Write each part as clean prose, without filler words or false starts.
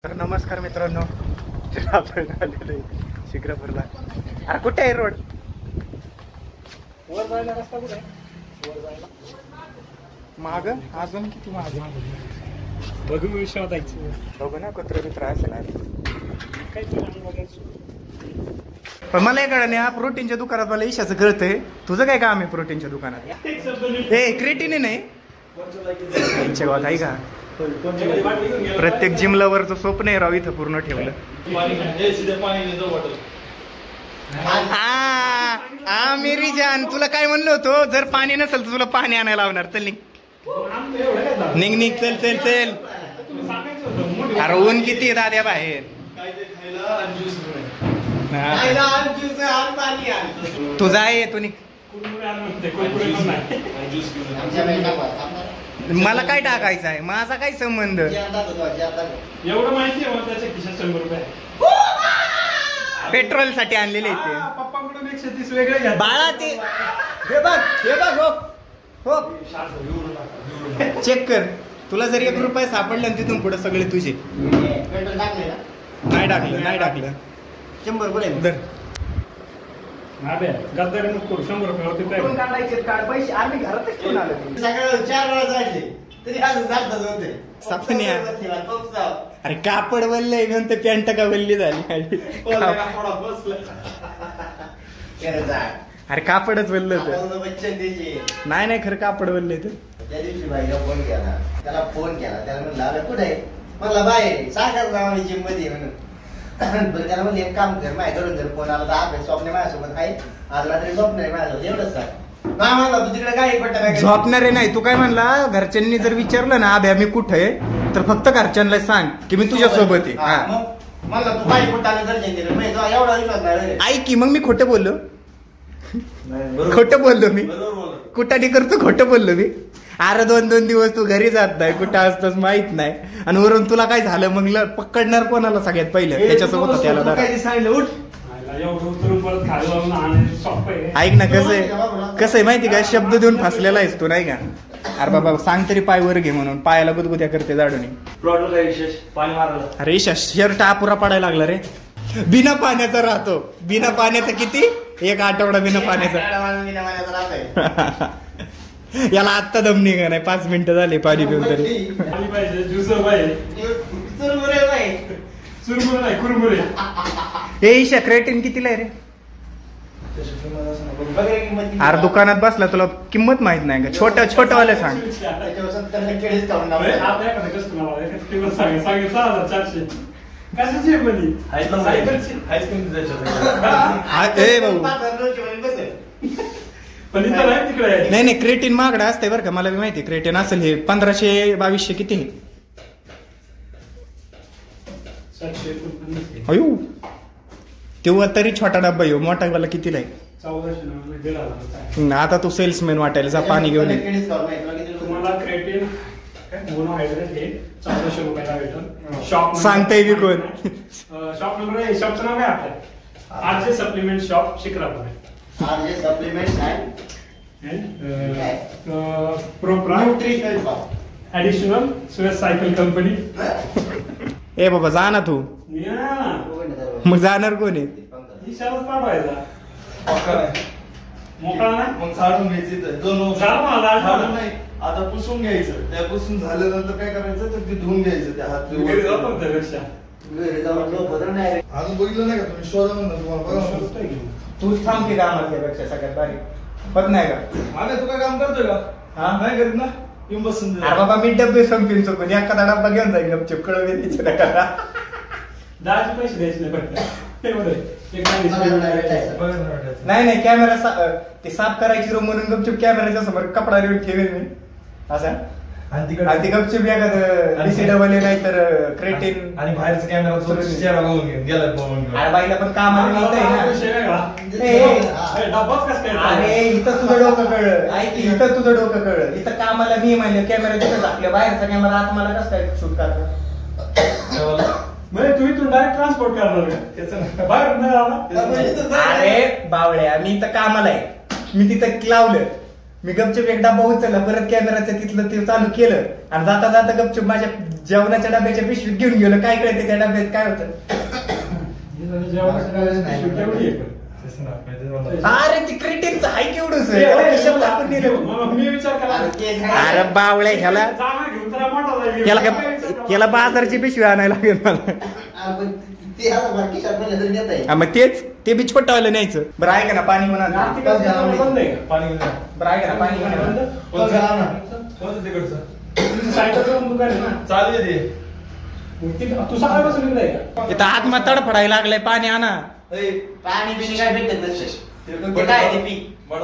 तर नमस्कार मित्रांनो, आपण आलेलो आहे शिक्रापूरला. अरे कुठे आहे रोड? वर जायला रस्ता कुठे आहे? वर जायला माग अजून किती माग? बघू विषय वाटायचं. बघू ना कुत्र मित्र असेल आज. काही बघायचं. पण मला एक कळलं नाही, हा प्रोटीनच्या दुकानात मला ईशाचं कळतंय. तुझं काय काम आहे प्रोटीनच्या दुकानात? ए क्रिएटिन नाही त्यांच्या गावात आहे का? प्रत्येक जिम लवरचं स्वप्न आहे राव इथं पूर्ण ठेवलं. मेरी जान, तुला काय म्हणलं होतं, जर पाणी नसेल तर तुला पाणी आणायला लावणार. चल निघ निघ चल चल चल. अरे ऊन किती आहे दाद्या बाहेर. तुझा आहे तू निघ. मला काय टाकायचं आहे, माझा काय संबंध? एवढं माहिती आहे त्याच्या खिशात 100 रुपये पेट्रोल साठी आणलेले ते. पप्पाकडून 130 वेगळे घ्या बाळा. ते हे बघ हो चेक कर. तुला जर 1 रुपया सापडला तिथून पुढे सगळे तुझे. नाही टाकलं 100 रुपये धर. गद्दारी नको करू. 100 रुपये कुठून काढायचे? काढ पैसे. आम्ही घरातच ठेवून आलो. सकाळी 4 वेळा जायचे तरी अजून जातच होते. सापण्या. अरे कापड वल्लय म्हणते, पॅन्ट का वल्ली झाली. अरे कापडच वल्ल होतं. नाही खरं कापड वल्लय तर. त्या दिवशी बाईला फोन केला, त्याला म्हणलं अरे कुठे आहे? म्हणलं बाहेर साखर जावा जिम मध्ये म्हणून. बरं त्याला म्हणलं एक काम कर, माझ्याकडून जर फोन आला तर अभ्यास स्वप्न माझ्यासोबत आहे, आज रात्री स्वप्न आहे माझ्यासोबत, एवढंच सांग. म्हणला तू तिकडे काय पट्टा झोपणारे नाही. तू काय म्हणला, घरच्यांनी जर विचारलं ना अभ्या मी कुठे आहे, तर फक्त घरच्यांना सांग की मी तुझ्या सोबत आहे. म्हणलं तू काही कुठं आलं तर एवढा विश्वास नाही. ऐक की मग मी खोटं बोललो मी. कुठाने करतो खोटं बोललो मी. अरे 2-2 दिवस तू घरी जात नाही, कुठं असतोस माहित नाही, आणि वरून तुला काय झालं मग पकडणार कोणाला सगळ्यात पहिलं? त्याच्यासोबत त्याला ऐक ना, कसं आहे माहिती का, शब्द देऊन फसलेला आहेस तू नाही का? अरे बाबा सांग तरी पाय वर घे म्हणून, पायाला गुदगुद्या करते जाडून. अरे शर्ट अपुरा पडायला लागला रे. बिना पाण्याचा राहतो. बिना पाण्याचा किती? 1 आठवडा बिना पाण्याचा. याला आत्ता दम निघा नाही. 5 मिनिटं झाली पाणी पिऊन तरी. ईशा क्रेटिन कितीला आहे रे? अरे दुकानात बसला, तुला किंमत माहित नाही का? छोटवाले सांग. नाही क्रेटिन महागडा असते बरं का, मला बी माहिती. क्रेटिन असेल हे 1500-2200 किती आहे? अयो तेव्हा तरी छोटा डब्बा येऊ, मोठा वाला कितीला आहे? 1400. आता तू सेल्समॅन वाटायला जा, पाणी घेऊन ये. तुम्हाला क्रेटिन मोनोहायड्रेट हे 1400 रुपयाला भेटल. शॉप सांगताय बी कोण? शॉप नंबर आहे, शॉपचं नाव काय आपलं? RJ supplement shop Shikrapur. RJ supplements additional Swiss cycle company. ए बाबा जा ना तू. मग जाणार कोण आहे? पाठवायचा मोकळा नाही, मग साडून घ्यायचं. 2 नाही, आता पुसून घ्यायचं. त्या पुसून झाल्यानंतर काय करायचं, तर ते धुवून घ्यायचं. त्या हात घरी जाऊन अजून बघितलं नाही का तुम्ही? शोधा म्हणून तुम्हाला तूच थांब की कामात त्यापेक्षा सगळ्यात भारी पत नाही का? तू काय काम करतोय का? हा नाही करीत ना. येऊन बसून बाबा मी डब्बे संपीन चुकून एखादा डब्बा घेऊन जाईल गपचूप. कळवे दहाचे पैसे द्यायचे नाही फक्त. नाही कॅमेरा ते साफ करायची रूम म्हणून गपचूप कॅमेऱ्याच्या समोर कपडा लिहून ठेवेल मी असा. आणि ती गपचूप एखादं डिसीडबल नाही तर क्रेटिन आणि बाहेरचा कॅमेरा चेहरा बघून अरे बाईला पण कामाला अरे इथं तुझं डोकं कळलं. ऐक इथं तुझं डोकं कळलं. इथं कामाला मी म्हणलं कॅमेरा तिथं टाकलं, बाहेरचा कॅमेरा आत मला कसं काय शूट करतो? म्हणजे तुम्ही तू डायरेक्ट ट्रान्सपोर्ट करणार का? बाहेर नाही आला. अरे बावळ्या, मी इथं कामाला आहे, मी तिथं लावलं मी गपचूप एक डबा उचलला, परत कॅमेराचं तिथलं ते चालू केलं आणि जाता जाता गपचूप माझ्या जेवणाच्या डब्याच्या पिशवीत घेऊन गेलो. काय कळते त्या डब्यात काय होतं? अरे ती क्रिटिंगचं हाय केवढंच मी विचार करा. अरे बावळे ह्याला याला बाजारची पिशवी आणायला लागेल मला. मग तेच ते बी छोटावालं न्यायचं. बरं आहे का ना पाणी म्हणा. पाणी बरं आहे का ना पाणी चालू दे. तू सकाळपासून इथं हातमा तडफडायला लागलाय. पाणी आणा. पाणी बिणी काय भेटत नसते. काय ते पी काय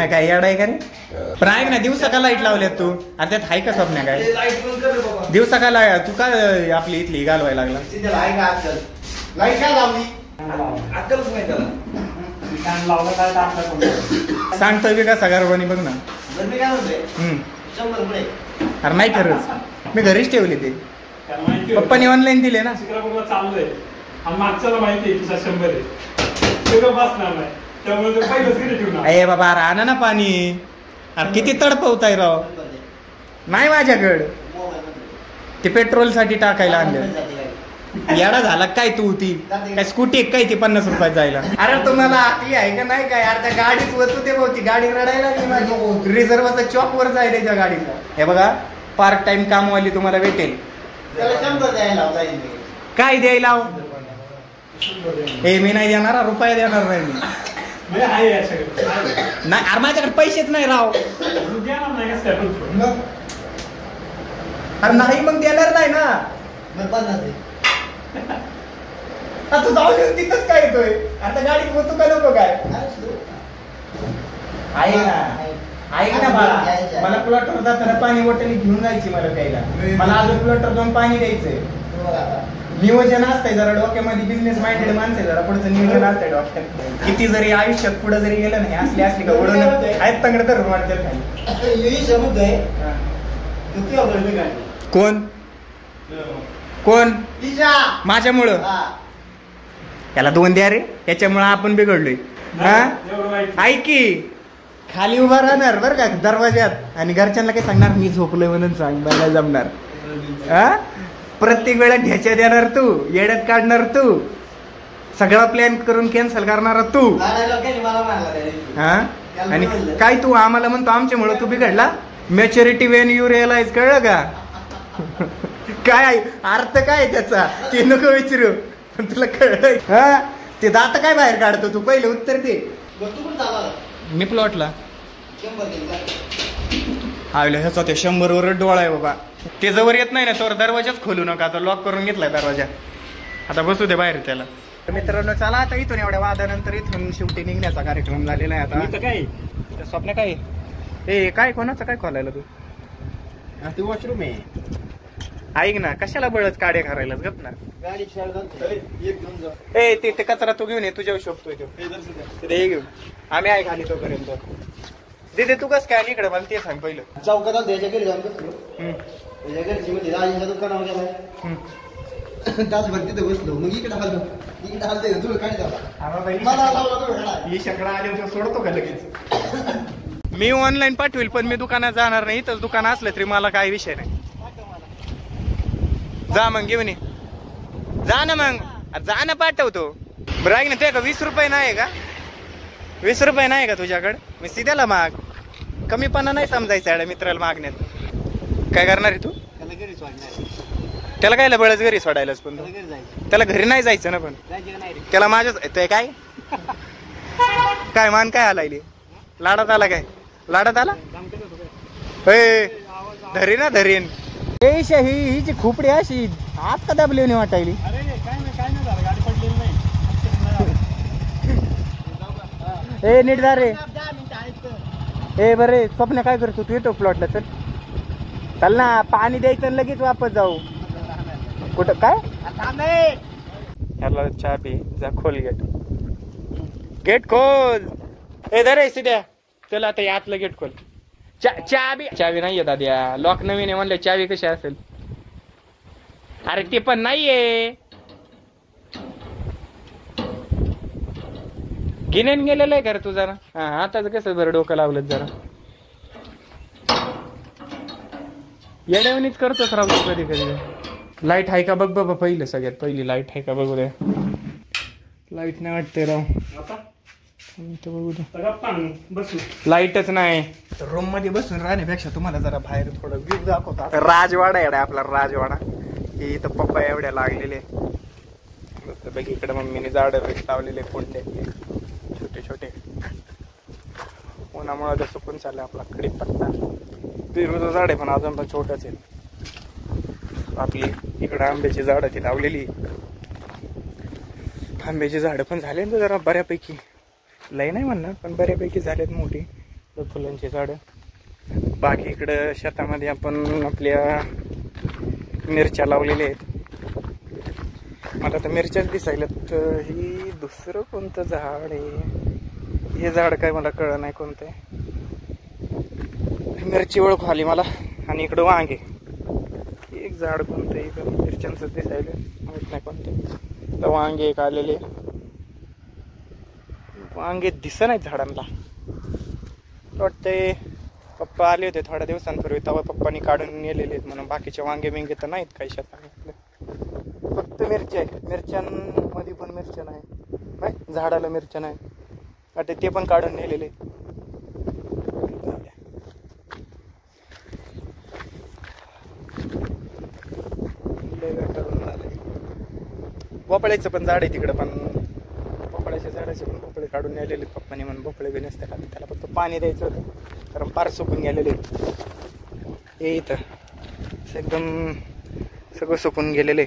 काय येड आहे का रे? पण ऐक ना, दिवसा का लाईट लावल्यात तू? आता त्यात हाय का स्वप्न काय दिवसा का तू काय आपली इथली घालवायला लागला? लाईट काय लावली? अक्कलच नाही त्याला. सांगतोय बी कसा गर्वानी बघ ना. मी काय म्हणतोय, 100 पुढे. अरे नाही खरंच, मी घरीच ठेवले ते. पप्पानी ऑनलाईन दिले ना. चाललंय आणि मागच्याला माहिती आहे तुझा 100 आहे. सगळं बसणार नाही, त्यामुळे तो पहिलंच घरी ठेवणार. अरे बाबा अरे आणा ना पाणी. अरे किती तडपवताय राव. नाही माझ्याकडं ते पेट्रोल साठी टाकायला आणलं. येडा झाला काय तू? ती काय स्कूटी काय ती 50 रुपयात जायला? अरे तुम्हाला आकली आहे का नाही काय? अरे त्या गाडीत वतू ते भाऊ, ती गाडी रडायला लागली माझी. रिझर्वचा चॉक वर जायला त्या गाडीला. हे बघा पार्ट टाइम कामवाली तुम्हाला भेटेल. काय द्यायला? हे मी नाही देणार, रुपया देणार नाही मी. नाही अरे माझ्याकडे पैसेच नाही राव. अरे नाही मग देणार नाही ना. तू जाऊ दे तिथंच काय येतोय आता गाडीत होतो का नको काय? ऐक ना बाळा, मला प्लॉटवर जाताना पाणी बॉटल घेऊन जायची मला प्यायला. मला अजून प्लॉटवर जाऊन पाणी द्यायचंय. नियोजन असतंय जरा डोक्यामध्ये. बिझनेस माइंडेड माणसं जरा पुढचं नियोजन असतंय डोक्यात. किती जरी आयुष्यात पुढे जरी गेलं नाही, असली का ओढून आहेत तंगड धरून वाटतात नाही. कोण कोण? माझ्यामुळं त्याला 2 द्या रे. त्याच्यामुळं आपण बिघडलोय. हा ऐक की, खाली उभा राहणार बरं का दरवाज्यात आणि घरच्यांना काय सांगणार मी झोपलोय म्हणून सांग. मला जमणार. हा प्रत्येक वेळा ढ्याच्या देणार तू, येड्यात काढणार तू, सगळा प्लॅन करून कॅन्सल करणार तू. हा आणि काय तू आम्हाला म्हणतो आमच्यामुळं तू बिघडला? मॅच्युरिटी वेन यू रिअलाइज, कळलं का? काय अर्थ काय त्याचा ते नको विचारू, तुला कळलं? हा ते दात काय बाहेर काढतो तू? पहिले उत्तर दे. मी प्लॉटला आलो ह्याचा ते 100 वर डोळा आहे बाबा. ते जवळ येत नाही ना तर दरवाजाच खोलू नका. आता लॉक करून घेतलाय दरवाजा. आता बसू दे बाहेर त्याला. मित्रांनो चला आता इथून एवढ्या वादानंतर इथून शेवटी निघण्याचा कार्यक्रम झालेला आहे. आता काय स्वप्न काय ए काय कोणाचं काय खोलायला तू? ते वॉशरूम आहे. ऐक ना, कशाला बळच काड्या करायलाच गप ना. ए ते कचरा तू घेऊन ये, तुझ्यावर शोभतोय तो घेऊन. आम्ही आहे खाली तोपर्यंत. दे तू कस काय इकडे मला ते सांग पहिलं. चौकात त्याच्या घरी जाऊन बसलो. त्याच्या घरची म्हणजे राजाच्या दुकानावर गेलाय. तासभर तिथे बसलो. मग इकडे हललो, इकडे हलते तुला काय झाला? ही शकडा आले होते सोडतो का लगेच? मी ऑनलाईन पाठवेल पण मी दुकानात जाणार नाही. तर दुकान असलं तरी मला काही विषय नाही. जा मग घेऊन ये. जा ना मग, जा ना पाठवतो. बरं ऐक ना, ते का 20 रुपये नाही का? 20 रुपये नाही का तुझ्याकडे? मी सिद्याला माग. कमीपणा नाही समजायचा मित्राला मागण्यात. काय करणार आहे तू? त्याला काय बळच घरी सोडायलाच. पण त्याला घरी नाही जायचं ना. पण त्याला माझ्याच ते काय काय मान काय आलाय? लाडात आला काय? लाडात आला? धरीन ना धरीन. ही जी खोपडी अशी आत का दाबली वाटायली. ए नीट जा रे. ए बरे स्वप्न काय करतो तू? येतो प्लॉटला. चल ना, पाणी द्यायचं लगेच वापस जाऊ. कुठं काय याला चहा पी. जा खोल गेट. गेट खोल. ए दरे सिद्या चल आता यातलं गेट खोल. चावी नाहीये दाद्या. लॉक नवीन आहे म्हणलं चावी कशी असेल? अरे ते पण नाहीये. गिन्यान गेलेलं आहे का रे तू जरा? हा आताच कसं बरं डोकं लावलं जरा. येड्यावणीच करतोस राव तू कधी कधी. लाईट आहे का बघ बाबा, पहिलं सगळ्यात पहिली लाईट आहे का बघू दे. लाईट नाही वाटते राव. बघू दे, लाईटच नाही. रूम मध्ये बसून राहण्यापेक्षा तुम्हाला जरा बाहेर थोडं व्ह्यू दाखवतो. राजवाडा आहे आपला राजवाडा. हे इथं पप्पा एवढ्या लागलेले. बघ इकडे मम्मीने झाड लावलेले कोणते छोटे छोटे. उन्हामुळे तर सुकून चाललं आपला कडीपत्ता. पेरूचं झाड आहे पण अजून पण छोटंच आहे. आपली इकडे आंब्याची झाडं ती लावलेली. आंब्याची झाडं पण झाले ना जरा बऱ्यापैकी. लय नाही म्हणणार पण बऱ्यापैकी झालेत मोठी. फुलांची झाडं. बाकी इकडं शेतामध्ये आपण आपल्या मिरच्या लावलेल्या आहेत. मला तर मिरच्याच दिसायल्यात. ही दुसरं कोणतं झाड आहे? हे झाड काय मला कळलं नाही कोणतं आहे. मिरची ओळख आली मला. आणि इकडं वांगे. एक झाड कोणतं इकडं मिरच्यांचं दिसायला माहित नाही कोणतं. तर वांगे एक आलेले. वांगे दिसत नाहीत झाडांना. वाटतंय पप्पा आले होते थोड्या दिवसांपूर्वी तेव्हा पप्पानी काढून नेलेले आहेत म्हणून. बाकीचे वांगे बिंगे तर नाहीत काही शेतामध्ये. फक्त मिरच्या आहेत. मिरच्यांमध्ये पण मिरच्या नाही. झाडाला मिरच्या नाही वाटते ते पण काढून नेलेले. भोपळ्याचं पण झाड आहे तिकडं पण. भोपळ्याच्या झाडाचे पण भोपळे काढून नेलेले पप्पाने म्हणून. भोपळे बी नसते खाली. त्याला फक्त पाणी द्यायचं होतं कारण पार सुकून गेलेले. हे इथं एकदम सगळं सुकून गेलेले.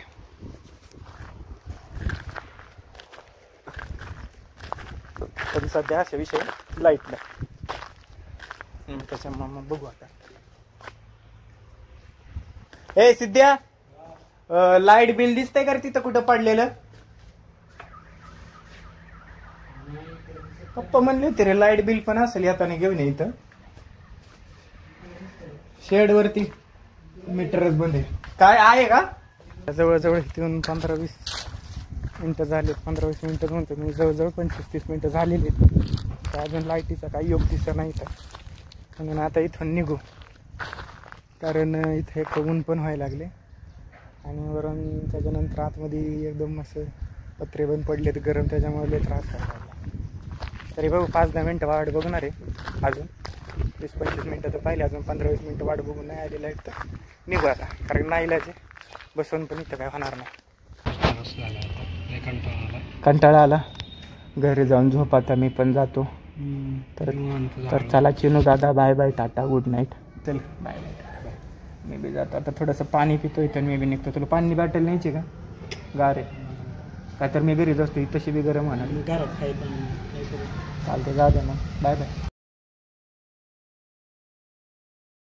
पण सध्या अशा विषय लाईट नाही. त्याच्यामुळे मग बघू आता. हे सिद्ध्या, लाईट बिल दिसतंय का तिथं कुठं पडलेलं? पप्पा म्हणले होते रे लाईट बिल पण असेल येताना घेऊन ये. इथं शेड वरती मीटरच बंद आहे. काय आहे का? जवळजवळ इथून 15-20 मिनिटं झाले. 15-20 मिनिटं म्हणतो मी. जवळजवळ 25-30 मिनिटं झालेली. अजून लाईटीचा काही योग दिसत नाही तर. म्हणून आता इथून निघू. कारण इथे एक ऊन पण व्हायला लागले. आणि वरून त्याच्यानंतर आतमध्ये एकदम असं पत्रे बंद पडले तर गरम. त्याच्यामुळे लय त्रास व्हायला लागला. तरी बघू 5-10 मिनिटं वाट बघणार आहे. अजून 20-25 मिनिटं तर पाहिले. अजून 15-20 मिनिटं वाट बघून नाही आली लाईट तर निघू आता. कारण नाही इलाज बसून पण इथं काय होणार नाही. कंटाळा आला. घरी जाऊन झोप आता. मी पण जातो. तर चला चिनू दादा bye bye tata good night. चल बाय बाय. मी बी जातो आता. थोडंसं पाणी पितो इथं. मी बी निघतो. तुला पाणी बॉटल न्यायची का? गार आहे काय तर मी घरीच असतो. तशी बी गरम होणार. चालते जा दे मग. Bye bye.